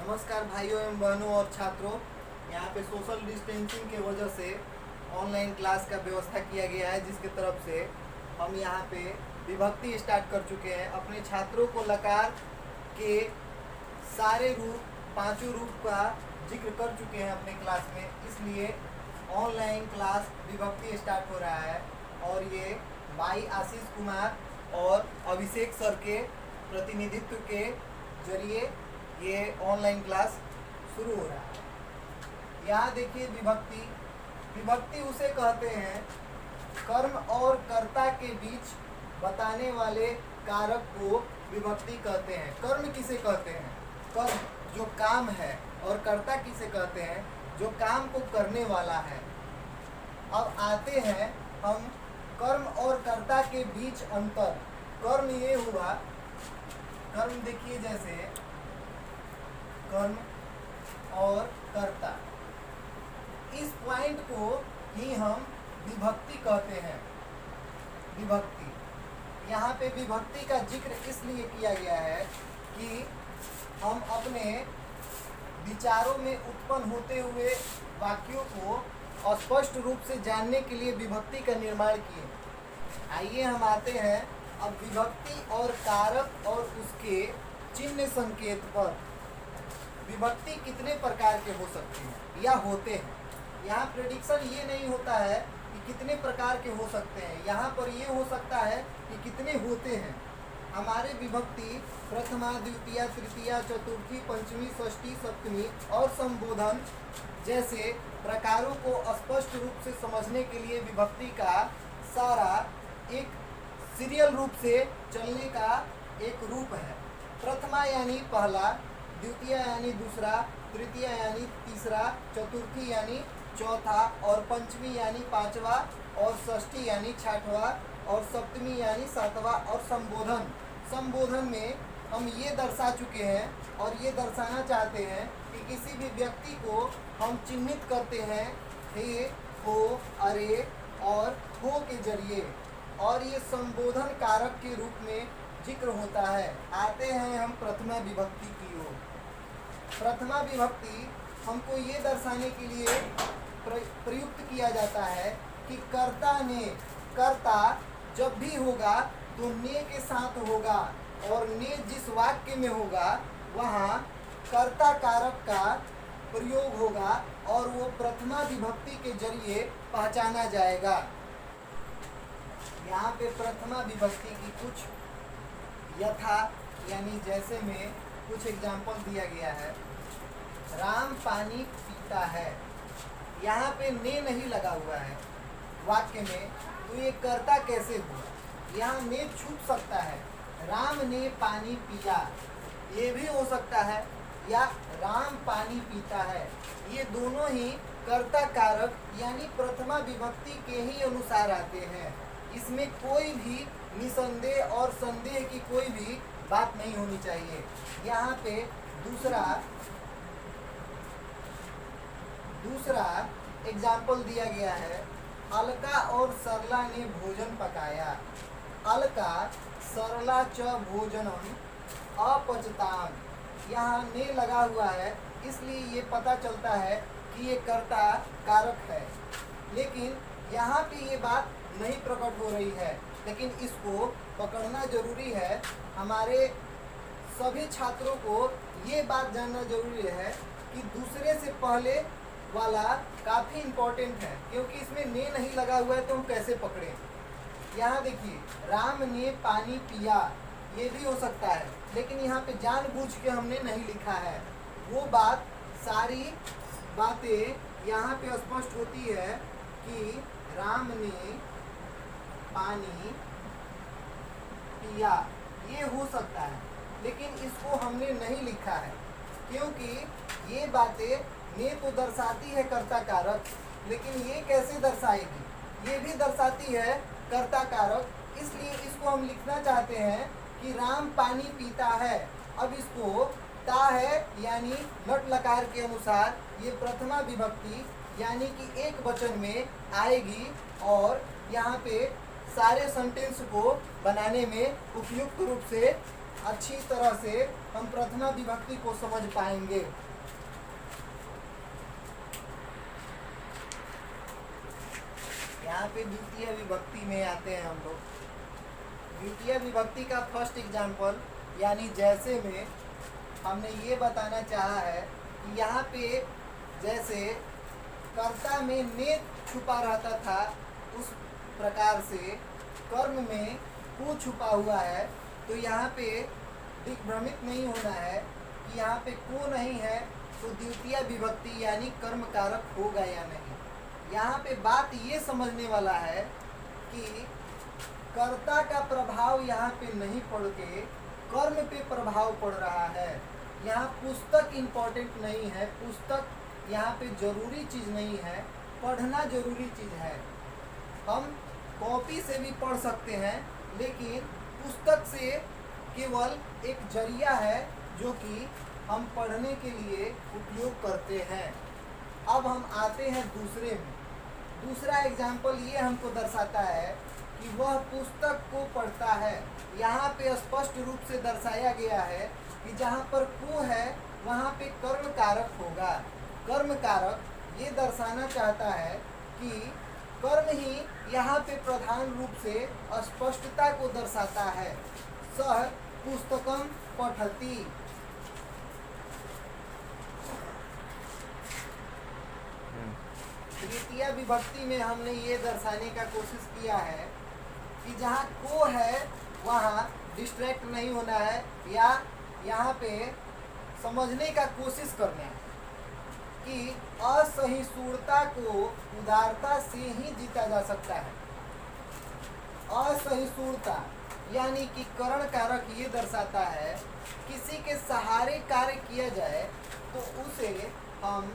नमस्कार भाइयों एवं बहनों और छात्रों। यहाँ पे सोशल डिस्टेंसिंग के वजह से ऑनलाइन क्लास का व्यवस्था किया गया है, जिसके तरफ से हम यहाँ पे विभक्ति स्टार्ट कर चुके हैं। अपने छात्रों को लकार के सारे रूप, पांचों रूप का जिक्र कर चुके हैं अपने क्लास में, इसलिए ऑनलाइन क्लास विभक्ति स्टार्ट हो रहा है। और ये भाई आशीष कुमार और अभिषेक सर के प्रतिनिधित्व के जरिए ये ऑनलाइन क्लास शुरू हो रहा है। यहाँ देखिए विभक्ति, विभक्ति उसे कहते हैं कर्म और कर्ता के बीच बताने वाले कारक को विभक्ति कहते हैं। कर्म किसे कहते हैं? कर्म जो काम है, और कर्ता किसे कहते हैं? जो काम को करने वाला है। अब आते हैं हम कर्म और कर्ता के बीच अंतर। कर्म ये हुआ, कर्म देखिए जैसे कर्म और कर्ता, इस पॉइंट को ही हम विभक्ति कहते हैं। विभक्ति, यहाँ पे विभक्ति का जिक्र इसलिए किया गया है कि हम अपने विचारों में उत्पन्न होते हुए वाक्यों को स्पष्ट रूप से जानने के लिए विभक्ति का निर्माण किए। आइए हम आते हैं अब विभक्ति और कारक और उसके चिन्ह संकेत पर। विभक्ति कितने प्रकार के हो सकते हैं या होते हैं? यहाँ प्रेडिक्शन ये नहीं होता है कि कितने प्रकार के हो सकते हैं, यहाँ पर ये हो सकता है कि कितने होते हैं। हमारे विभक्ति प्रथमा, द्वितीया, तृतीया, चतुर्थी, पंचमी, षष्ठी, सप्तमी और संबोधन जैसे प्रकारों को स्पष्ट रूप से समझने के लिए विभक्ति का सारा एक सीरियल रूप से चलने का एक रूप है। प्रथमा यानी पहला, द्वितीय यानी दूसरा, तृतीय यानी तीसरा, चतुर्थी यानी चौथा और पंचमी यानी पांचवा और षष्ठी यानी छठवां और सप्तमी यानी सातवां। और संबोधन, संबोधन में हम ये दर्शा चुके हैं और ये दर्शाना चाहते हैं कि किसी भी व्यक्ति को हम चिन्हित करते हैं हे, हो, अरे और हो के जरिए, और ये संबोधन कारक के रूप में जिक्र होता है। आते हैं हम प्रथमा विभक्ति की ओर। प्रथमा विभक्ति हमको ये दर्शाने के लिए प्रयुक्त किया जाता है कि कर्ता ने, कर्ता जब भी होगा तो ने के साथ होगा, और ने जिस वाक्य में होगा वहाँ कर्ता कारक का प्रयोग होगा और वो प्रथमा विभक्ति के जरिए पहचाना जाएगा। यहाँ पे प्रथमा विभक्ति की कुछ यथा यानी जैसे में कुछ एग्जाम्पल दिया गया है। राम पानी पीता है, यहाँ पे ने नहीं लगा हुआ है वाक्य में, तो ये कर्ता कैसे हुआ? यहाँ ने छूट सकता है, राम ने पानी पिया, ये भी हो सकता है, या राम पानी पीता है। ये दोनों ही कर्ता कारक यानी प्रथमा विभक्ति के ही अनुसार आते हैं। इसमें कोई भी निसंदेह और संदेह की कोई भी बात नहीं होनी चाहिए। यहाँ पे दूसरा एग्जाम्पल दिया गया है। अलका और सरला ने भोजन पकाया। अलका सरला च भोजनम अपचताम, यहाँ ने लगा हुआ है, इसलिए ये पता चलता है कि ये कर्ता कारक है। लेकिन यहाँ पे ये बात नहीं प्रकट हो रही है, लेकिन इसको पकड़ना जरूरी है। हमारे सभी छात्रों को ये बात जानना जरूरी है कि दूसरे से पहले वाला काफ़ी इम्पोर्टेंट है, क्योंकि इसमें ने नहीं लगा हुआ है तो हम कैसे पकड़ें। यहाँ देखिए, राम ने पानी पिया, ये भी हो सकता है, लेकिन यहाँ पे जानबूझ के हमने नहीं लिखा है। वो बात, सारी बातें यहाँ पे स्पष्ट होती है कि राम ने पानी पिया, ये हो सकता है, लेकिन इसको हमने नहीं लिखा है, क्योंकि ये बातें ने तो दर्शाती है कर्ता कारक, लेकिन ये कैसे दर्शाएगी? ये भी दर्शाती है कर्ता कारक, इसलिए इसको हम लिखना चाहते हैं कि राम पानी पीता है। अब इसको ता है यानी नट लकार के अनुसार ये प्रथमा विभक्ति यानी कि एक वचन में आएगी, और यहाँ पे सारे सेंटेंस को बनाने में उपयुक्त रूप से अच्छी तरह से हम प्रथमा विभक्ति को समझ पाएंगे। यहाँ पे द्वितीय विभक्ति में आते हैं हम लोग। द्वितीय विभक्ति का फर्स्ट एग्जाम्पल यानी जैसे में हमने ये बताना चाहा है कि यहाँ पे जैसे कर्ता में ने छुपा रहता था उस प्रकार से कर्म में को छुपा हुआ है। तो यहाँ पे दिग्भ्रमित नहीं होना है कि यहाँ पे को नहीं है तो द्वितीय विभक्ति यानी कर्म कारक होगा या नहीं। यहाँ पे बात ये समझने वाला है कि कर्ता का प्रभाव यहाँ पे नहीं पड़ के कर्म पे प्रभाव पड़ रहा है। यहाँ पुस्तक इम्पोर्टेंट नहीं है, पुस्तक यहाँ पे जरूरी चीज़ नहीं है, पढ़ना जरूरी चीज़ है। हम कॉपी से भी पढ़ सकते हैं लेकिन पुस्तक से केवल एक जरिया है जो कि हम पढ़ने के लिए उपयोग करते हैं। अब हम आते हैं दूसरे में। दूसरा एग्जाम्पल ये हमको दर्शाता है कि वह पुस्तक को पढ़ता है। यहाँ पे स्पष्ट रूप से दर्शाया गया है कि जहाँ पर को है वहाँ पे कर्म कारक होगा। कर्म कारक ये दर्शाना चाहता है कि कर्म ही यहाँ पे प्रधान रूप से स्पष्टता को दर्शाता है। सह पुस्तकम पठति। तृतीय विभक्ति में हमने ये दर्शाने का कोशिश किया है कि जहाँ को है वहाँ डिस्ट्रैक्ट नहीं होना है या यहाँ पे समझने का कोशिश करना है कि असहिष्णुता को उदारता से ही जीता जा सकता है। असहिष्णुता यानी कि करण कारक ये दर्शाता है किसी के सहारे कार्य किया जाए तो उसे हम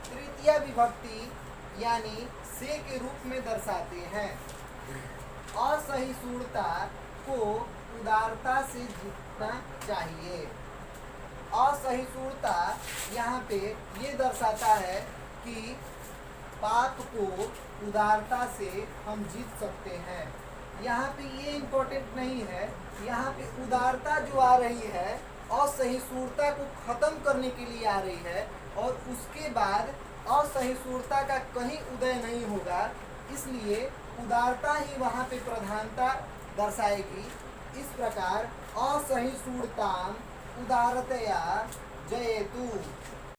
तृतीय विभक्ति यानी से के रूप में दर्शाते हैं। असहिष्णुता को उदारता से जीतना चाहिए। असहिष्णुता यहाँ पे ये दर्शाता है कि पाप को उदारता से हम जीत सकते हैं। यहाँ पे ये इम्पोर्टेंट नहीं है, यहाँ पे उदारता जो आ रही है असहिष्णुता को खत्म करने के लिए आ रही है और उसके बाद असहिष्णुता का कहीं उदय नहीं होगा, इसलिए उदारता ही वहाँ पे प्रधानता दर्शाएगी। इस प्रकार असहिष्णुताम उदारतया जयतु।